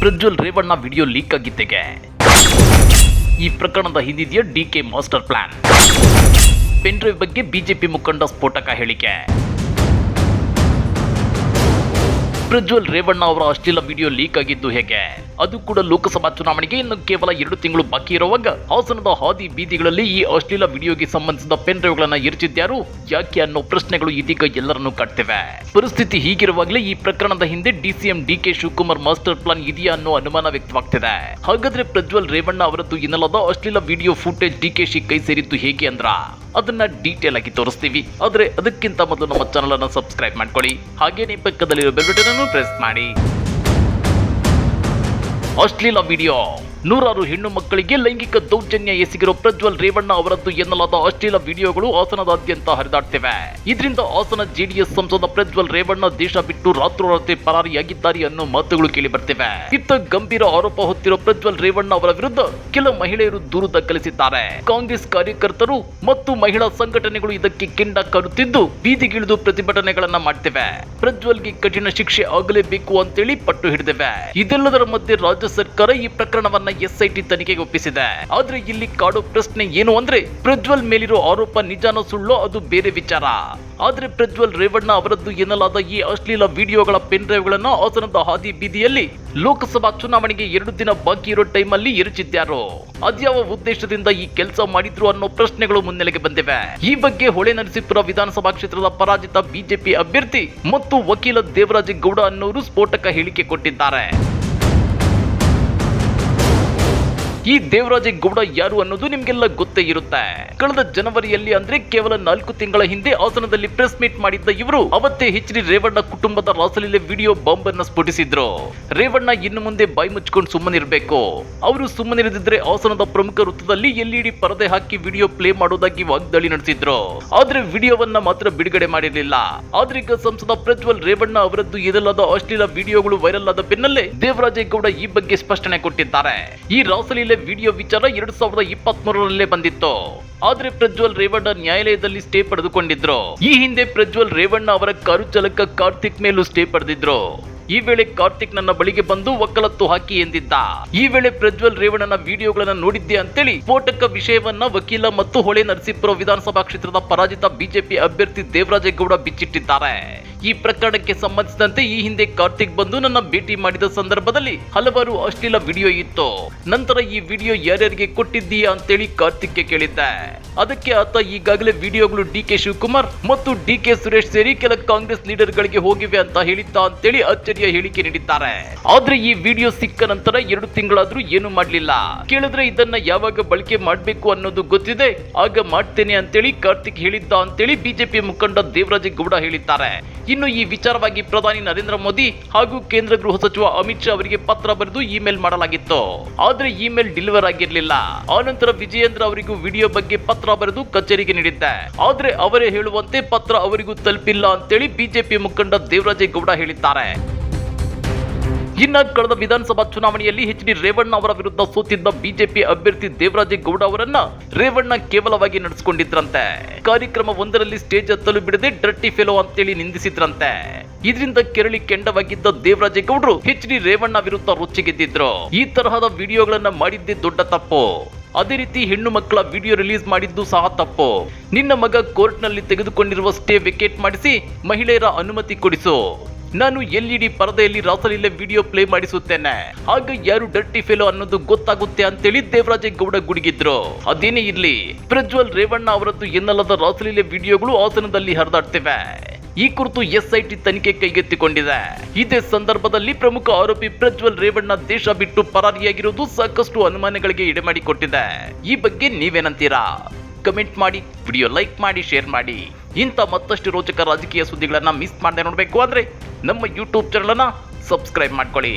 Prajwal Revanna video leak ಆಗಿದ್ದೆಗೆ ಈ ಪ್ರಕರಣದ ಹಿಂದಿದೆಯಾ DK master plan? Pen drive ಬಗ್ಗೆ ಬಿಜೆಪಿ ಮುಖಂಡ ಸ್ಫೋಟಕ ಹೇಳಿಕೆ. ಪ್ರಜ್ವಲ್ ರೇವಣ್ಣ ಅವರ ಅಶ್ಲೀಲ ವಿಡಿಯೋ ಲೀಕ್ ಆಗಿದ್ದು ಹೇಗೆ? ಅದು ಕೂಡ ಲೋಕಸಭಾ ಚುನಾವಣೆಗೆ ಇನ್ನು ಕೇವಲ 2 ತಿಂಗಳು ಬಾಕಿ ಇರುವಾಗ ಹಾಸನದ ಹಾದಿ ಬೀದಿಗಳಲ್ಲಿ ಈ ಅಶ್ಲೀಲ ವಿಡಿಯೋಗೆ ಸಂಬಂಧಿಸಿದ ಪೆನ್ ಡ್ರೈವ್ಗಳನ್ನ ಎರಚಿದ್ಯಾರು, ಯಾಕೆ ಅನ್ನೋ ಪ್ರಶ್ನೆಗಳು ಇದೀಗ ಎಲ್ಲರನ್ನೂ ಕಾಡ್ತಿವೆ. ಪರಿಸ್ಥಿತಿ ಹೀಗಿರುವಾಗಲೇ ಈ ಪ್ರಕರಣದ ಹಿಂದೆ DCM DK Shivakumar master plan ಇದೆಯಾ ಅನ್ನೋ ಅನುಮಾನ ವ್ಯಕ್ತವಾಗ್ತಿದೆ. ಹಾಗಾದ್ರೆ ಪ್ರಜ್ವಲ್ ರೇವಣ್ಣ ಅವರದ್ದು ಎನ್ನಲಾದ ಅಶ್ಲೀಲ ವಿಡಿಯೋ ಫುಟೇಜ್ ಡಿಕೆಶಿ ಕೈ ಸೇರಿದ್ದು ಹೇಗೆ ಅಂದ್ರ ಅದನ್ನ ಡೀಟೇಲ್ ಆಗಿ ತೋರಿಸ್ತೀವಿ. ಆದ್ರೆ ಅದಕ್ಕಿಂತ ಮೊದಲು ನಮ್ಮ ಚಾನಲ್ ಅನ್ನು ಸಬ್ಸ್ಕ್ರೈಬ್ ಮಾಡ್ಕೊಳ್ಳಿ, ಹಾಗೇನೇ ಪಕ್ಕದಲ್ಲಿರೋ ಬೆಲ್ ಬಟನ್ ಅನ್ನು ಪ್ರೆಸ್ ಮಾಡಿ. ಅಶ್ಲೀಲ ವಿಡಿಯೋ. ನೂರಾರು ಹೆಣ್ಣು ಮಕ್ಕಳಿಗೆ ಲೈಂಗಿಕ ದೌರ್ಜನ್ಯ ಎಸಗಿರೋ ಪ್ರಜ್ವಲ್ ರೇವಣ್ಣ ಅವರದ್ದು ಎನ್ನಲಾದ ಅಶ್ಲೀಲ ವಿಡಿಯೋಗಳು ಹಾಸನದಾದ್ಯಂತ ಹರಿದಾಡ್ತಿವೆ. ಇದರಿಂದ ಹಾಸನ ಜೆಡಿಎಸ್ ಸಂಸದ ಪ್ರಜ್ವಲ್ ರೇವಣ್ಣ ದೇಶ ಬಿಟ್ಟು ರಾತ್ರೋರಾತ್ರಿ ಪರಾರಿಯಾಗಿದ್ದಾರೆ ಅನ್ನೋ ಮಾತುಗಳು ಕೇಳಿ ಬರ್ತಿವೆ. ಇತ್ತ ಗಂಭೀರ ಆರೋಪ ಹೊತ್ತಿರೋ ಪ್ರಜ್ವಲ್ ರೇವಣ್ಣ ಅವರ ವಿರುದ್ಧ ಕೆಲ ಮಹಿಳೆಯರು ದೂರು ದಾಖಲಿಸಿದ್ದಾರೆ. ಕಾಂಗ್ರೆಸ್ ಕಾರ್ಯಕರ್ತರು ಮತ್ತು ಮಹಿಳಾ ಸಂಘಟನೆಗಳು ಇದಕ್ಕೆ ಕೆಂಡ ಕಾರುತ್ತಿದ್ದು ಬೀದಿಗಿಳಿದು ಪ್ರತಿಭಟನೆಗಳನ್ನ ಮಾಡ್ತಿವೆ. ಪ್ರಜ್ವಲ್ಗೆ ಕಠಿಣ ಶಿಕ್ಷೆ ಆಗಲೇಬೇಕು ಅಂತೇಳಿ ಪಟ್ಟು ಹಿಡಿದಿವೆ. ಇದೆಲ್ಲದರ ಮಧ್ಯೆ ರಾಜ್ಯ ಸರ್ಕಾರ ಈ ಪ್ರಕರಣವನ್ನ ಎಸ್ಐಟಿ ತನಿಖೆಗೆ ಒಪ್ಪಿಸಿದೆ. ಆದ್ರೆ ಇಲ್ಲಿ ಕಾಡೋ ಪ್ರಶ್ನೆ ಏನು ಅಂದ್ರೆ, ಪ್ರಜ್ವಲ್ ಮೇಲಿರೋ ಆರೋಪ ನಿಜಾನೋ ಸುಳ್ಳೋ ಅದು ಬೇರೆ ವಿಚಾರ. ಆದ್ರೆ ಪ್ರಜ್ವಲ್ ರೇವಣ್ಣ ಅವರದ್ದು ಎನ್ನಲಾದ ಈ ಅಶ್ಲೀಲ ವಿಡಿಯೋಗಳ ಪೆನ್ ಡ್ರೈವ್ಗಳನ್ನ ಹಾಸನದ ಹಾದಿ ಬೀದಿಯಲ್ಲಿ ಲೋಕಸಭಾ ಚುನಾವಣೆಗೆ 2 ದಿನ ಬಾಕಿ ಇರೋ ಟೈಮಲ್ಲಿ ಎರಚಿದ್ಯಾರು, ಅದ್ಯಾವ ಉದ್ದೇಶದಿಂದ ಈ ಕೆಲಸ ಮಾಡಿದ್ರು ಅನ್ನೋ ಪ್ರಶ್ನೆಗಳು ಮುನ್ನೆಲೆಗೆ ಬಂದಿವೆ. ಈ ಬಗ್ಗೆ ಹೊಳೆನರಸೀಪುರ ವಿಧಾನಸಭಾ ಕ್ಷೇತ್ರದ ಪರಾಜಿತ ಬಿಜೆಪಿ ಅಭ್ಯರ್ಥಿ ಮತ್ತು ವಕೀಲ ದೇವರಾಜೇಗೌಡ ಅನ್ನೋರು ಸ್ಫೋಟಕ ಹೇಳಿಕೆ ಕೊಟ್ಟಿದ್ದಾರೆ. ಈ ದೇವರಾಜೇಗೌಡ ಯಾರು ಅನ್ನೋದು ನಿಮ್ಗೆಲ್ಲ ಗೊತ್ತೇ ಇರುತ್ತೆ. ಕಳೆದ ಜನವರಿಯಲ್ಲಿ ಅಂದ್ರೆ ಕೇವಲ 4 ತಿಂಗಳ ಹಿಂದೆ ಹಾಸನದಲ್ಲಿ ಪ್ರೆಸ್ ಮೀಟ್ ಮಾಡಿದ್ದ ಇವರು ಅವತ್ತೇ ಎಚ್.ಡಿ. ರೇವಣ್ಣ ಕುಟುಂಬದ ರಾಸಲೀಲೆ ವಿಡಿಯೋ ಬಾಂಬ್ ಅನ್ನ ಸ್ಫೋಟಿಸಿದ್ರು. ರೇವಣ್ಣ ಇನ್ನು ಮುಂದೆ ಬಾಯಿ ಮುಚ್ಕೊಂಡು ಸುಮ್ಮನಿರ್ಬೇಕು, ಅವರು ಸುಮ್ಮನಿರದಿದ್ರೆ ಹಾಸನದ ಪ್ರಮುಖ ವೃತ್ತದಲ್ಲಿ ಎಲ್ಇಡಿ ಪರದೆ ಹಾಕಿ ವಿಡಿಯೋ ಪ್ಲೇ ಮಾಡೋದಾಗಿ ವಾಗ್ದಾಳಿ ನಡೆಸಿದ್ರು. ಆದ್ರೆ ವಿಡಿಯೋವನ್ನ ಮಾತ್ರ ಬಿಡುಗಡೆ ಮಾಡಿರಲಿಲ್ಲ. ಆದ್ರೀಗ ಸಂಸದ ಪ್ರಜ್ವಲ್ ರೇವಣ್ಣ ಅವರದ್ದು ಎನ್ನಲಾದ ಅಶ್ಲೀಲ ವಿಡಿಯೋಗಳು ವೈರಲ್ ಆದ ಬೆನ್ನಲ್ಲೇ ದೇವರಾಜೇಗೌಡ ಈ ಬಗ್ಗೆ ಸ್ಪಷ್ಟನೆ ಕೊಟ್ಟಿದ್ದಾರೆ. ಈ ರಾಸಲೀಲೆ ವಿಡಿಯೋ ವಿಚಾರ 2023ರಲ್ಲೇ ಬಂದಿತ್ತು. ಆದ್ರೆ ಪ್ರಜ್ವಲ್ ರೇವಣ್ಣ ನ್ಯಾಯಾಲಯದಲ್ಲಿ ಸ್ಟೇ ಪಡೆದುಕೊಂಡಿದ್ರು. ಈ ಹಿಂದೆ ಪ್ರಜ್ವಲ್ ರೇವಣ್ಣ ಅವರ ಕಾರು ಚಾಲಕ ಕಾರ್ತಿಕ್ ಮೇಲೂ ಸ್ಟೇ ಪಡೆದಿದ್ರು. ಈ ವೇಳೆ ಕಾರ್ತಿಕ್ ನನ್ನ ಬಳಿಗೆ ಬಂದು ವಕಾಲತ್ತು ಹಾಕಿ ಎಂದಿದ್ದ. ಈ ವೇಳೆ ಪ್ರಜ್ವಲ್ ರೇವಣ್ಣನ ವಿಡಿಯೋಗಳನ್ನ ನೋಡಿದ್ದೆ ಅಂತೇಳಿ ಸ್ಫೋಟಕ ವಿಷಯವನ್ನ ವಕೀಲ ಮತ್ತು ಹೊಳೆ ನರಸೀಪುರ ವಿಧಾನಸಭಾ ಕ್ಷೇತ್ರದ ಪರಾಜಿತ ಬಿಜೆಪಿ ಅಭ್ಯರ್ಥಿ ದೇವರಾಜೇಗೌಡ ಬಿಚ್ಚಿಟ್ಟಿದ್ದಾರೆ. ಈ ಪ್ರಕರಣಕ್ಕೆ ಸಂಬಂಧಿಸಿದಂತೆ ಈ ಹಿಂದೆ ಕಾರ್ತಿಕ್ ಬಂದು ನನ್ನ ಭೇಟಿ ಮಾಡಿದ ಸಂದರ್ಭದಲ್ಲಿ ಹಲವಾರು ಅಶ್ಲೀಲ ವಿಡಿಯೋ ಇತ್ತು. ನಂತರ ಈ ವಿಡಿಯೋ ಯಾರ್ಯಾರಿಗೆ ಕೊಟ್ಟಿದ್ದೀಯಾ ಅಂತೇಳಿ ಕಾರ್ತಿಕ್ಗೆ ಕೇಳಿದ್ದೆ. ಅದಕ್ಕೆ ಆತ ಈಗಾಗಲೇ ವಿಡಿಯೋಗಳು ಡಿಕೆ ಶಿವಕುಮಾರ್ ಮತ್ತು ಡಿಕೆ ಸುರೇಶ್ ಸೇರಿ ಕೆಲ ಕಾಂಗ್ರೆಸ್ ಲೀಡರ್ ಗಳಿಗೆ ಹೋಗಿವೆ ಅಂತ ಹೇಳಿದ್ದ ಅಂತೇಳಿ ಅಚ್ಚರಿಯ ಹೇಳಿಕೆ ನೀಡಿದ್ದಾರೆ. ಆದ್ರೆ ಈ ವಿಡಿಯೋ ಸಿಕ್ಕ ನಂತರ 2 ತಿಂಗಳಾದ್ರೂ ಏನು ಮಾಡ್ಲಿಲ್ಲ. ಕೇಳಿದ್ರೆ ಇದನ್ನ ಯಾವಾಗ ಬಳಕೆ ಮಾಡ್ಬೇಕು ಅನ್ನೋದು ಗೊತ್ತಿದೆ, ಆಗ ಮಾಡ್ತೇನೆ ಅಂತೇಳಿ ಕಾರ್ತಿಕ್ ಹೇಳಿದ್ದ ಅಂತೇಳಿ ಬಿಜೆಪಿ ಮುಖಂಡ ದೇವರಾಜೇಗೌಡ ಹೇಳಿದ್ದಾರೆ. ಇನ್ನು ಈ ವಿಚಾರವಾಗಿ ಪ್ರಧಾನಿ ನರೇಂದ್ರ ಮೋದಿ ಹಾಗೂ ಕೇಂದ್ರ ಗೃಹ ಸಚಿವ ಅಮಿತ್ ಶಾ ಅವರಿಗೆ ಪತ್ರ ಬರೆದು ಇಮೇಲ್ ಮಾಡಲಾಗಿತ್ತು. ಆದ್ರೆ ಇಮೇಲ್ ಡೆಲಿವರ್ ಆಗಿರಲಿಲ್ಲ. ಆನಂತರ ವಿಜಯೇಂದ್ರ ಅವರಿಗೂ ವಿಡಿಯೋ ಬಗ್ಗೆ ಪತ್ರ ಬರೆದು ಕಚೇರಿಗೆ ನೀಡಿದ್ದೆ. ಆದ್ರೆ ಅವರೇ ಹೇಳುವಂತೆ ಪತ್ರ ಅವರಿಗೂ ತಲುಪಿಲ್ಲ ಅಂತೇಳಿ ಬಿಜೆಪಿ ಮುಖಂಡ ದೇವರಾಜೇಗೌಡ ಹೇಳಿದ್ದಾರೆ. ಇನ್ನ ಕಳೆದ ವಿಧಾನಸಭಾ ಚುನಾವಣೆಯಲ್ಲಿ ಎಚ್.ಡಿ. ರೇವಣ್ಣ ಅವರ ವಿರುದ್ಧ ಸೋತಿದ್ದ ಬಿಜೆಪಿ ಅಭ್ಯರ್ಥಿ ದೇವರಾಜೇಗೌಡ ಅವರನ್ನ ರೇವಣ್ಣ ಕೇವಲವಾಗಿ ನಡೆಸಿಕೊಂಡಿದ್ರಂತೆ. ಕಾರ್ಯಕ್ರಮ ಒಂದರಲ್ಲಿ ಸ್ಟೇಜ್ ಹತ್ತಲು ಬಿಡದೆ ಡರ್ಟಿ ಫೆಲೋ ಅಂತೇಳಿ ನಿಂದಿಸಿದ್ರಂತೆ. ಇದರಿಂದ ಕೆರಳಿ ಕೆಂಡವಾಗಿದ್ದ ದೇವರಾಜೇಗೌಡರು ಎಚ್.ಡಿ. ರೇವಣ್ಣ ವಿರುದ್ಧ ರೊಚ್ಚಿಗೆದ್ದಿದ್ರು. ಈ ತರಹದ ವಿಡಿಯೋಗಳನ್ನ ಮಾಡಿದ್ದೇ ದೊಡ್ಡ ತಪ್ಪು, ಅದೇ ರೀತಿ ಹೆಣ್ಣು ಮಕ್ಕಳ ವಿಡಿಯೋ ರಿಲೀಸ್ ಮಾಡಿದ್ದು ಸಹ ತಪ್ಪು. ನಿನ್ನ ಮಗ ಕೋರ್ಟ್ ನಲ್ಲಿ ತೆಗೆದುಕೊಂಡಿರುವ ಸ್ಟೇ ವೇಕೇಟ್ ಮಾಡಿಸಿ ಮಹಿಳೆಯರ ಅನುಮತಿ ಕೊಡಿಸು. ನಾನು ಎಲ್ಇಡಿ ಪರದೆಯಲ್ಲಿ ರಾಸಲೀಲೆ ವಿಡಿಯೋ ಪ್ಲೇ ಮಾಡಿಸುತ್ತೇನೆ, ಆಗ ಯಾರು ಡರ್ಟಿ ಫೆಲೋ ಅನ್ನೋದು ಗೊತ್ತಾಗುತ್ತೆ ಅಂತೇಳಿ ದೇವರಾಜೇಗೌಡ ಗುಡುಗಿದ್ರು. ಅದೇನೇ ಇರ್ಲಿ, ಪ್ರಜ್ವಲ್ ರೇವಣ್ಣ ಅವರದ್ದು ಎನ್ನಲಾದ ರಾಸಲೀಲೆ ವಿಡಿಯೋಗಳು ಹಾಸನದಲ್ಲಿ ಹರಿದಾಡ್ತಿವೆ. ಈ ಕುರಿತು ಎಸ್ಐಟಿ ತನಿಖೆ ಕೈಗೆತ್ತಿಕೊಂಡಿದೆ. ಇದೇ ಸಂದರ್ಭದಲ್ಲಿ ಪ್ರಮುಖ ಆರೋಪಿ ಪ್ರಜ್ವಲ್ ರೇವಣ್ಣ ದೇಶ ಬಿಟ್ಟು ಪರಾರಿಯಾಗಿರುವುದು ಸಾಕಷ್ಟು ಅನುಮಾನಗಳಿಗೆ ಎಡೆಮಾಡಿಕೊಟ್ಟಿದೆ. ಈ ಬಗ್ಗೆ ನೀವೇನಂತೀರಾ? ಕಮೆಂಟ್ ಮಾಡಿ, ವಿಡಿಯೋ ಲೈಕ್ ಮಾಡಿ, ಶೇರ್ ಮಾಡಿ. ಇಂಥ ಮತ್ತಷ್ಟು ರೋಚಕ ರಾಜಕೀಯ ಸುದ್ದಿಗಳನ್ನ ಮಿಸ್ ಮಾಡದೆ ನೋಡಬೇಕು ಅಂದ್ರೆ ನಮ್ಮ ಯೂಟ್ಯೂಬ್ ಚಾನಲ್ ಅನ್ನ ಸಬ್ಸ್ಕ್ರೈಬ್ ಮಾಡ್ಕೊಳ್ಳಿ.